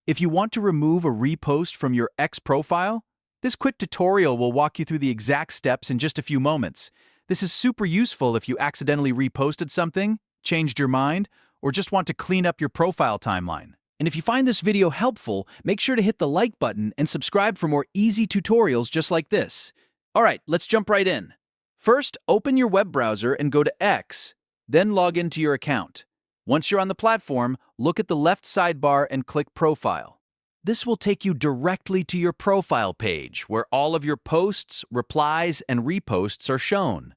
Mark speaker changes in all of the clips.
Speaker 1: If you want to remove a repost from your X profile, this quick tutorial will walk you through the exact steps in just a few moments. This is super useful if you accidentally reposted something, changed your mind, or just want to clean up your profile timeline. And if you find this video helpful, make sure to hit the like button and subscribe for more easy tutorials just like this. Alright, let's jump right in. First, open your web browser and go to X, then log into your account. Once you're on the platform, look at the left sidebar and click Profile. This will take you directly to your profile page, where all of your posts, replies, and reposts are shown.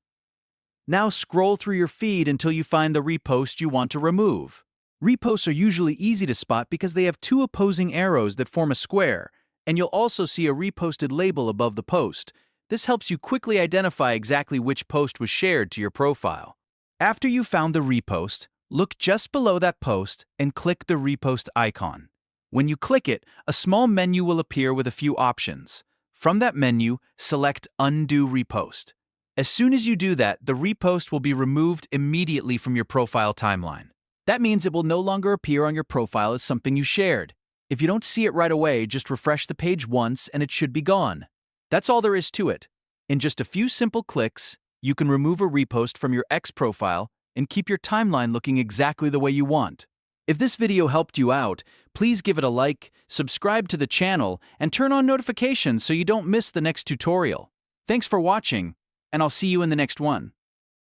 Speaker 1: Now scroll through your feed until you find the repost you want to remove. Reposts are usually easy to spot because they have two opposing arrows that form a square, and you'll also see a reposted label above the post. This helps you quickly identify exactly which post was shared to your profile. After you've found the repost, look just below that post and click the repost icon. When you click it, a small menu will appear with a few options. From that menu, select Undo Repost. As soon as you do that, the repost will be removed immediately from your profile timeline. That means it will no longer appear on your profile as something you shared. If you don't see it right away, just refresh the page once and it should be gone. That's all there is to it. In just a few simple clicks, you can remove a repost from your X profile and keep your timeline looking exactly the way you want. If this video helped you out, please give it a like, subscribe to the channel, and turn on notifications so you don't miss the next tutorial. Thanks for watching, and I'll see you in the next one.